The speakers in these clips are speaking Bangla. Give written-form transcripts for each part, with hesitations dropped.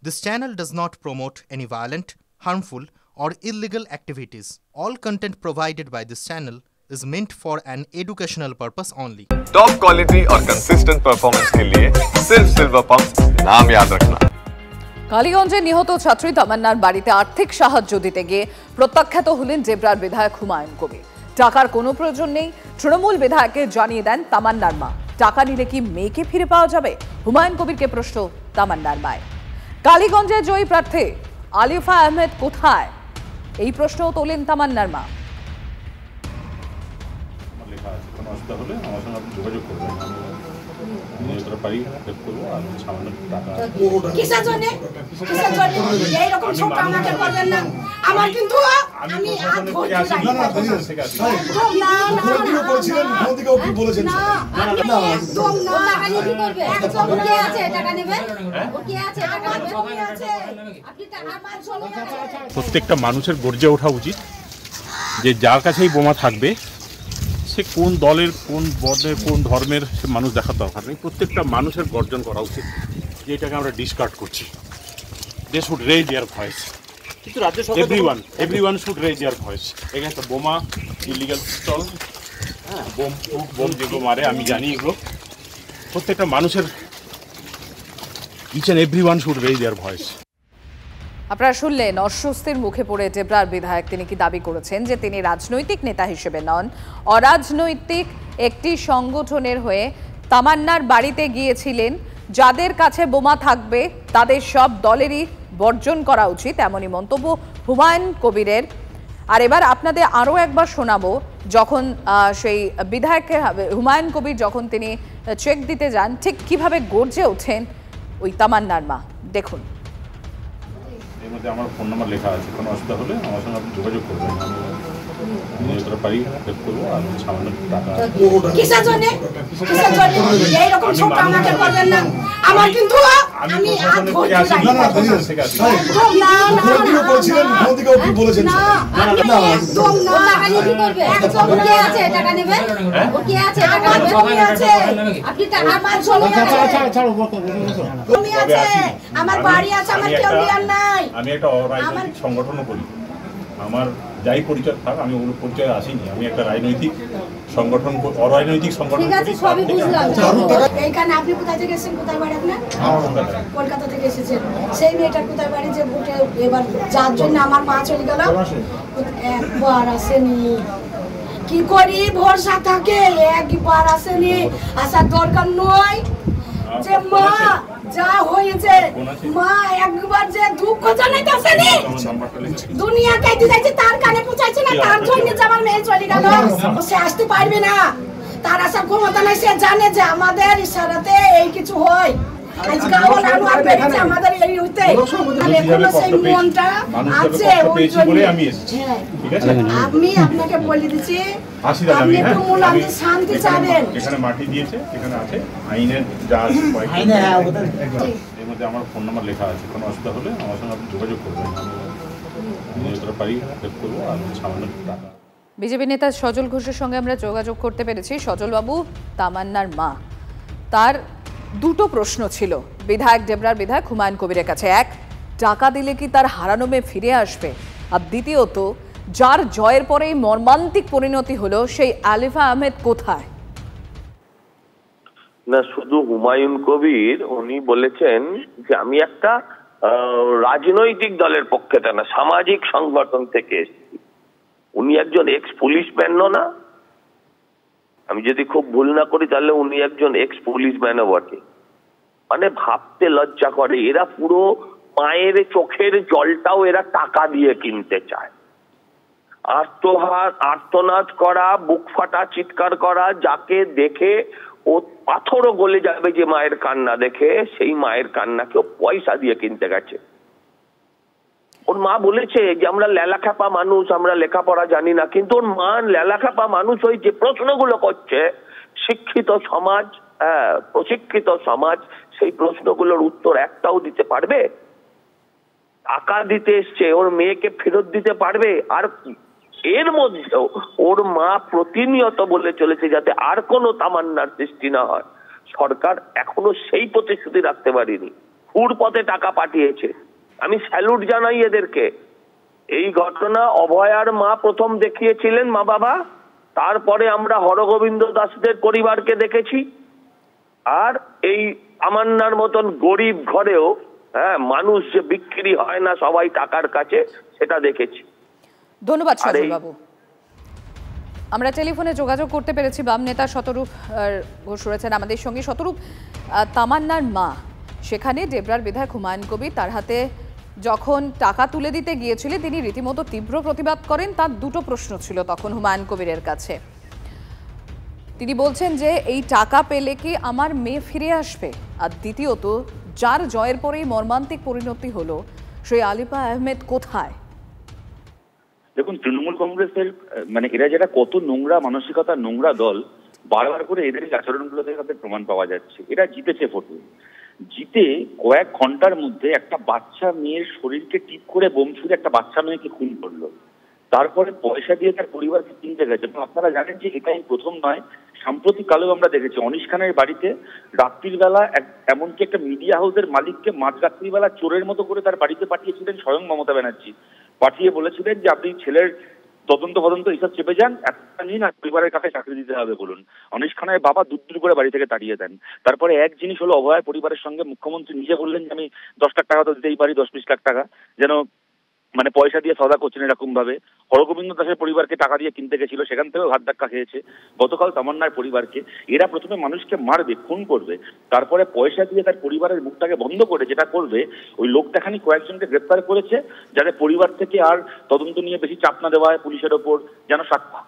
This channel does not promote any violent, harmful, or illegal activities. All content provided by this channel is meant for an educational purpose only. Top quality और कंसिस्टेंट परफॉर्मेंस के लिए सिर्फ सिल्वर पंप नाम याद रखना। কালীগঞ্জে নিহত ছাত্রী তামান্নার বাড়িতে আর্থিক সাহায্য দিতে গিয়ে প্রত্যাখ্যাত হলেন জেবরার বিধায়ক হুমায়ুন কবির। টাকার কোনো প্রয়োজন নেই, তৃণমূল বিধায়ককে জানিয়ে দেন তামান্নার মা। টাকা নিলে কি মেয়েকে ফিরে পাওয়া যাবে? হুমায়ুন কবিরকে প্রশ্ন তামান্নার মায়ের। কালীগঞ্জে জয়ী প্রার্থী আলিফা আহমেদ কোথায়, এই প্রশ্নও তোলেন তামান্নার মা। প্রত্যেকটা মানুষের গর্জে ওঠা উচিত যে যার কাছেই বোমা থাকবে সে কোন দলের, কোন বর্ণের, কোন ধর্মের সে মানুষ দেখার দরকার নেই। প্রত্যেকটা মানুষের গর্জন করা উচিত যে এটাকে আমরা ডিসকার্ড করছি। They should raise their voice, কিন্তু everyone should raise their voice against বোমা, ইলিগাল পিস্তল, বোম যেগুলো মারে আমি জানি এগুলো। প্রত্যেকটা মানুষের each and everyone should raise their voice. আপনারা শুনলেন অস্বস্তির মুখে পড়ে জেবরার বিধায়ক তিনি কি দাবি করেছেন যে তিনি রাজনৈতিক নেতা হিসেবে নন, অরাজনৈতিক একটি সংগঠনের হয়ে তামান্নার বাড়িতে গিয়েছিলেন। যাদের কাছে বোমা থাকবে তাদের সব দলেরই বর্জন করা উচিত, এমনই মন্তব্য হুমায়ুন কবিরের। আর এবার আপনাদের আরও একবার শোনাবো যখন সেই বিধায়ককে হুমায়ুন কবির যখন তিনি চেক দিতে যান ঠিক কিভাবে গর্জে ওঠেন ওই তামান্নার মা। দেখুন। এর মধ্যে আমার ফোন নাম্বার লেখা আছে, কোনো অসুবিধা হলে আমার সঙ্গে আপনি যোগাযোগ করবেন। আমি যতটা পারি হেল্প করবো। আর সামান্য টাকা কিসের জন্য এইরকম ছোট আমাকে করবেন না। আমার কিন্তু আমি হাত ধরে আছি। না না বলছিলেন মোদিকেও কি বলেছেন? না না একদম না। টাকা নিয়ে কি করবে? একদম কে আছে টাকা নেবে? ও কে আছে টাকা নেবে? কে আছে? আপনি টাকা আমার জমি আছে। ছাড়ো জমি আছে, আমার বাড়ি আছে, আমার কেউ নিয়ার নাই। আমি একটা অরাজনৈতিক সংগঠনও করি, আমার যাই পরিচয় থাক আমি ওগুলো পরিচয় আসিনি। আমি একটা রাজনৈতিক সংগঠন, অরাজনৈতিক সংগঠন। ঠিক আছে, সবই বুঝলাম। এইখানে আপনি কোথায় থেকে এসেছেন? কোথায় বাড়ি আপনার? কলকাতা থেকে এসেছেন। সেই মেয়েটার কোথায় বাড়ি যে ভোটে এবার যার জন্য আমার মা চলে গেল? একবার আসেনি। কি করি ভরসা থাকে, একবার আসেনি। আসার দরকার নয় যে মা যা হয়েছে, মা একবার যে দুঃখ জানাইতে আসেনি। দুনিয়াকে দিয়েছে তার কানে পৌঁছাইছে না, তার জন্য যে আমার মেয়ে চলে গেল। সে আসতে পারবে না, তার আসার ক্ষমতা নাই। সে জানে যে আমাদের ইশারাতে এই কিছু হয়। আমাদের এই হইতে সেই মনটা আছে, ওই জন্য আমি আপনাকে বলে দিচ্ছি আপনি একটু মনে শান্তি চাবেন। এখানে মাটি দিয়েছে, এখানে আছে আইনের যা আছে। এর মধ্যে আমার ফোন নাম্বার লেখা আছে, কোনো অসুবিধা হলে আমার সঙ্গে আপনি যোগাযোগ করবেন। আমি যতটা পারি হেল্প করবো। আর সামান্য টাকা। বিজেপি নেতা সজল ঘোষের সঙ্গে আমরা যোগাযোগ করতে পেরেছি। সজল বাবু, তামান্নার মা, তার দুটো প্রশ্ন ছিল বিধায়ক জেবরার বিধায়ক হুমায়ুন কবিরের কাছে। এক, টাকা দিলে কি তার হারানো মেয়ে ফিরে আসবে? আর দ্বিতীয়ত, যার জয়ের পরেই মর্মান্তিক পরিণতি হলো সেই আলিফা আহমেদ কোথায়? না, শুধু হুমায়ুন কবির উনি বলেছেন যে আমি একটা রাজনৈতিক দলের পক্ষে না, সামাজিক সংগঠন থেকে এসেছি। উনি একজন এক্স পুলিশম্যানও না, আমি যদি খুব ভুল না করি তাহলে উনি একজন এক্স পুলিশম্যানও বটে। মানে ভাবতে লজ্জা করে, এরা পুরো মায়ের চোখের জলটাও এরা টাকা দিয়ে কিনতে চায়। আর্তনাদ করা, বুক ফাটা চিৎকার করা, যাকে দেখে ও পাথরও গলে যাবে যে মায়ের কান্না দেখে, সেই মায়ের কান্নাকেও পয়সা দিয়ে কিনতে গেছে। ওর মা বলেছে যে আমরা লেলাখাপা মানুষ, আমরা লেখাপড়া জানি না, কিন্তু ওর মা লেলাখাপা মানুষ ওই যে প্রশ্নগুলো করছে, শিক্ষিত সমাজ, প্রশিক্ষিত সমাজ, সেই প্রশ্নগুলোর উত্তর একটাও দিতে পারবে? টাকা দিতে এসছে, ওর মেয়েকে ফেরত দিতে পারবে? আর এর মধ্যেও ওর মা প্রতিনিয়ত বলে চলেছে যাতে আর কোনো তামান্নার সৃষ্টি না হয়। সরকার এখনো সেই প্রতিশ্রুতি রাখতে পারেনি। হুড় পথে টাকা পাঠিয়েছে। আমি স্যালুট জানাই এদেরকে। এই ঘটনা অভয়ার মা প্রথম দেখিয়েছিলেন, মা বাবা, তারপরে আমরা হরগোবিন্দ দাসদের পরিবারকে দেখেছি, আর এই তামান্নার মতন গরিব ঘরেও মানুষ যে বিক্রি হয় না সবাই টাকার কাছে, সেটা দেখেছি। ধন্যবাদ সজল বাবু। আমরা টেলিফোনে যোগাযোগ করতে পেরেছি বাম নেতা শতরূপ ঘোষ রয়েছেন আমাদের সঙ্গে। শতরূপ, তামান্নার মা সেখানে ডেবরার বিধায়ক হুমায়ুন কবির তার হাতে যখন টাকা তুলে দিতে গিয়েছিলেন তিনি রীতিমতো তীব্র প্রতিবাদ করেন। তার দুটো প্রশ্ন ছিল তখন হুমায়ুন কবিরের কাছে। তিনি বলছেন যে এই টাকা পেলে কি আমার মেয়ে ফিরে আসবে, আর দ্বিতীয়ত যার জয়ের পরেই মর্মান্তিক পরিণতি হলো সেই আলিফা আহমেদ কোথায়? দেখুন, তৃণমূল কংগ্রেসের এরা যেটা কত নোংরা মানসিকতা, নোংরা দল, বারবার করে এদের আচরণগুলো থেকে তাদের প্রমাণ পাওয়া যাচ্ছে। এরা জিতেছে ভোটে, জিতে কয়েক ঘন্টার মধ্যে একটা বাচ্চা মেয়ের শরীরকে টিপ করে বোম ছুড়ে একটা বাচ্চা মেয়েকে খুন করলো। তারপরে পয়সা দিয়ে তার পরিবারকে কিনতে গেছে। এবং আপনারা জানেন যে এটাই প্রথম নয়, সাম্প্রতিক কালেও আমরা দেখেছি অনিশ খানের বাড়িতে রাত্রির বেলা এমনকি একটা মিডিয়া হাউসের মালিককে মাঝরাত্রিবেলা চোরের মতো করে তার বাড়িতে পাঠিয়েছিলেন স্বয়ং মমতা ব্যানার্জি। পাঠিয়ে বলেছিলেন যে আপনি ছেলের তদন্ত এইসব চেপে যান, একটা নিন আর পরিবারের কাছে চাকরি দিতে হবে বলুন। অনিশ খানের বাবা দূর করে বাড়ি থেকে তাড়িয়ে দেন। তারপরে এক জিনিস হলো, অভয় পরিবারের সঙ্গে মুখ্যমন্ত্রী নিজে বললেন যে আমি 10 লাখ টাকা তো দিতেই পারি, 10-20 লাখ টাকা, যেন পয়সা দিয়ে সদা করছেন এরকম ভাবে। হরগোবিন্দ দাসের পরিবারকে টাকা দিয়ে কিনতে গেছিল, সেখান থেকেও হাত ধাক্কা খেয়েছে। গতকাল তামান্নার পরিবারকে এরা প্রথমে মানুষকে মারবে, খুন করবে, তারপরে পয়সা দিয়ে তার পরিবারের মুখটাকে বন্ধ করে যেটা করবে, ওই লোকটাখানি কয়েকজনকে গ্রেপ্তার করেছে যাতে পরিবার থেকে আর তদন্ত নিয়ে বেশি চাপ না দেওয়া হয় পুলিশের ওপর, যেন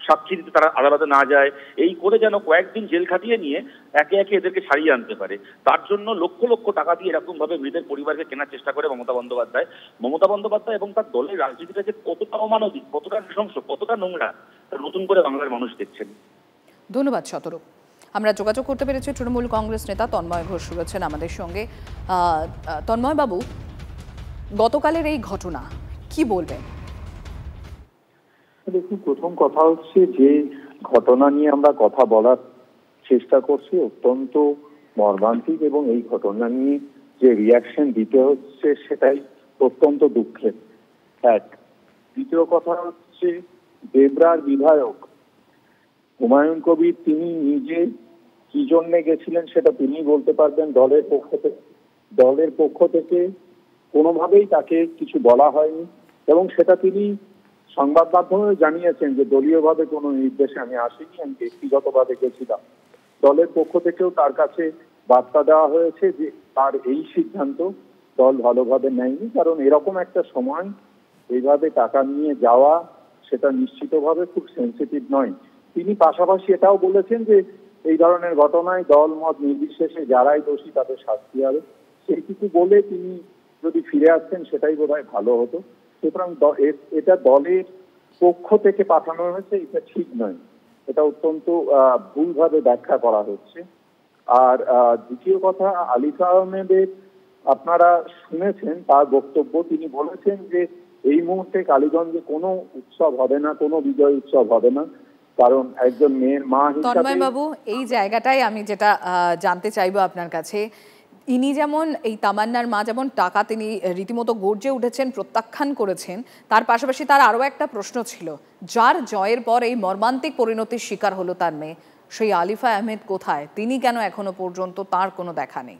সাক্ষী দিতে তারা আদালতে না যায়, এই করে যেন কয়েকদিন জেল খাটিয়ে নিয়ে একে একে এদেরকে ছাড়িয়ে আনতে পারে। তার জন্য লক্ষ লক্ষ টাকা দিয়ে এরকম ভাবে মৃতের পরিবারকে কেনার চেষ্টা করে মমতা বন্দ্যোপাধ্যায় এবং তার দলের রাজনীতিটা যে কতটা অমানবিক, কতটা নৃশংস, কতটা নোংরা, নতুন করে বাংলার মানুষ দেখছেন। ধন্যবাদ শতরূপ। আমরা যোগাযোগ করতে পেরেছি তৃণমূল কংগ্রেস নেতা তন্ময় ঘোষ রয়েছেন আমাদের সঙ্গে। তন্ময় বাবু, গতকালের এই ঘটনা কি বলবেন? দেখুন, প্রথম কথা হচ্ছে যে ঘটনা নিয়ে আমরা কথা বলার চেষ্টা করছি অত্যন্ত মর্মান্তিক, এবং এই ঘটনা নিয়ে যে রিয়াকশন দিতে হচ্ছে সেটাই অত্যন্ত দুঃখের। এক, দ্বিতীয় কথা হচ্ছে ডেবরার বিধায়ক হুমায়ুন কবির তিনি নিজে কি জন্য গেছিলেন সেটা তিনি বলতে পারবেন। দলের পক্ষ থেকে কোনোভাবেই তাকে কিছু বলা হয়নি, এবং সেটা তিনি সংবাদ মাধ্যমে জানিয়েছেন যে দলীয়ভাবে কোনো নির্দেশে আমি আসিনি, আমি ব্যক্তিগতভাবে গেছিলাম। দলের পক্ষ থেকেও তার কাছে বার্তা দেওয়া হয়েছে যে তার এই সিদ্ধান্ত দল ভালোভাবে নেয়নি, কারণ এরকম একটা সময় এইভাবে টাকা নিয়ে যাওয়া সেটা নিশ্চিতভাবে খুব সেন্সিটিভ নয়। তিনি পাশাপাশি এটাও বলেছেন যে এই ধরনের ঘটনায় দল মত নির্বিশেষে যারাই দোষী তাদের শাস্তি হবে। সেইটুকু বলে তিনি যদি ফিরে আসতেন সেটাই বোধহয় ভালো হতো। সুতরাং এটা দলের পক্ষ থেকে পাঠানো হয়েছে, এটা ঠিক নয়, এটা অত্যন্ত ভুলভাবে ব্যাখ্যা করা হচ্ছে। আর দ্বিতীয় কথা, আলিফা আহমেদের আপনারা শুনেছেন তার বক্তব্য, তিনি বলেছেন যে এই মুহূর্তে কালীগঞ্জে কোনো উৎসব হবে না, কোনো বিজয় উৎসব হবে না, কারণ একজন মেয়ের মা হিসেবে। তন্ময় বাবু, এই জায়গাটাই আমি যেটা জানতে চাইবো আপনার কাছে, ইনি যেমন এই তামান্নার মা যেমন টাকা তিনি রীতিমতো গর্জে উঠেছেন, প্রত্যাখ্যান করেছেন, তার পাশাপাশি তার আরও একটা প্রশ্ন ছিল, যার জয়ের পর এই মর্মান্তিক পরিণতির শিকার হলো তার মেয়ে, সেই আলিফা আহমেদ কোথায়? তিনি কেন এখনো পর্যন্ত তার কোনো দেখা নেই?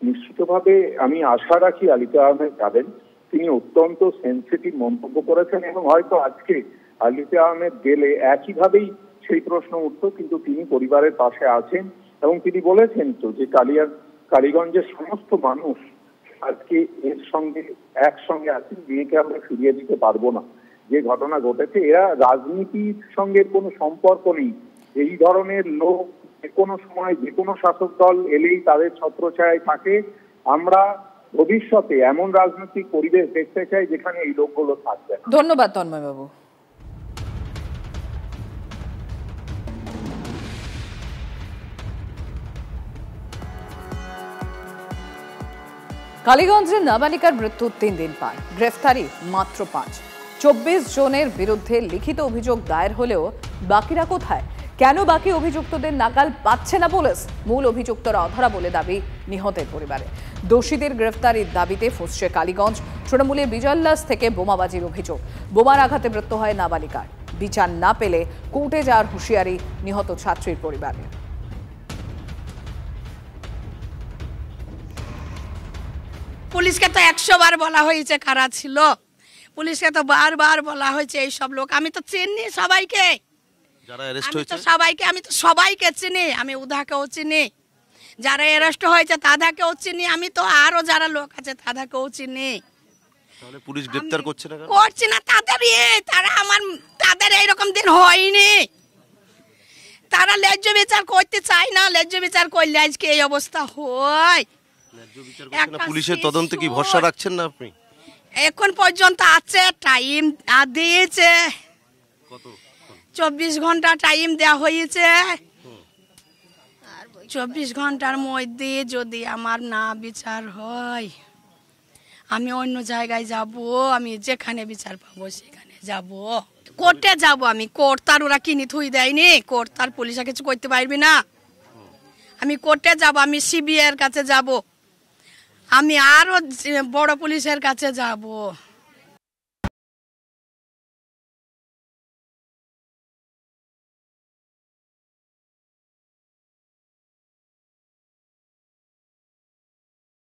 নিশ্চিতভাবে আমি আশা রাখি আলিফা আহমেদ যাবেন। তিনি অত্যন্ত সেন্সিটিভ মন্তব্য করেছেন, এবং হয়তো আজকে আলিফা আহমেদ গেলে একইভাবেই সেই প্রশ্ন উঠত, কিন্তু তিনি পরিবারের পাশে আছেন এবং তিনি বলেছেন তো যে কালীগঞ্জের সমস্ত মানুষ আজকে এর সঙ্গে একসঙ্গে আছেন, মেয়েকে আমরা ফিরিয়ে দিতে পারবো না। যে ঘটনা ঘটেছে, এরা রাজনীতির সঙ্গে কোনো সম্পর্ক নেই। এই ধরনের লোক যে কোনো সময় যে কোনো শাসক দল এলেই তাদের ছত্রছায়ায় থাকে। আমরা ভবিষ্যতে এমন রাজনৈতিক পরিবেশ দেখতে চাই যেখানে এই লোকগুলো থাকবে। ধন্যবাদ তন্ময় বাবু। কালীগঞ্জের নাবালিকার মৃত্যু 3 দিন পার, গ্রেফতারি মাত্র 5। 24 জনের বিরুদ্ধে লিখিত অভিযোগ দায়ের হলেও বাকিরা কোথায়? কেন বাকি অভিযুক্তদের নাগাল পাচ্ছে না পুলিশ? মূল অভিযুক্তরা অধরা বলে দাবি নিহতের পরিবারে। দোষীদের গ্রেফতারির দাবিতে ফুঁসছে কালীগঞ্জ। তৃণমূলের বিজল্লাস থেকে বোমাবাজির অভিযোগ। বোমার আঘাতে মৃত্যু হয় নাবালিকার। বিচার না পেলে কোর্টে যাওয়ার হুঁশিয়ারি নিহত ছাত্রীর পরিবারের। পুলিশকে তো 100 বার বলা হয়েছে কারা ছিল, পুলিশকে তো বারবার বলা হয়েছে এই সব লোক। আমি তো চিনি সবাইকে, আমি তো সবাইকে চিনি, আমি উদাকেও চিনি, যারা অ্যারেস্ট হয়েছে তাদেরকেও চিনি, আমি তো আরো যারা লোক আছে তাদেরকেও চিনি। তাহলে পুলিশ গ্রেফতার করছে না কেন? করছে না তাদের এইরকম দিন হয়নি। তারা ন্যায্য বিচার করতে চায় না, ন্যায্য বিচার করলে আজকে এই অবস্থা হয়। পুলিশের তদন্তে কি ভরসা রাখছেন না আপনি? এখন পর্যন্ত আছে, টাইম দিয়েছে, 24 ঘন্টা টাইম দেওয়া হয়েছে। 24 ঘন্টার মধ্যে যদি আমার না বিচার হয়, আমি অন্য জায়গায় যাব, আমি যেখানে বিচার পাবো সেখানে যাব, কোর্টে যাব। আমি কোর্ট তার ওরা কিনে থুই দেয়নি, কোর্ট তার পুলিশে কিছু করতে পারবি না। আমি কোর্টে যাব, আমি সিবিআই এর কাছে যাব, আমি আরো বড় পুলিশের কাছে যাব।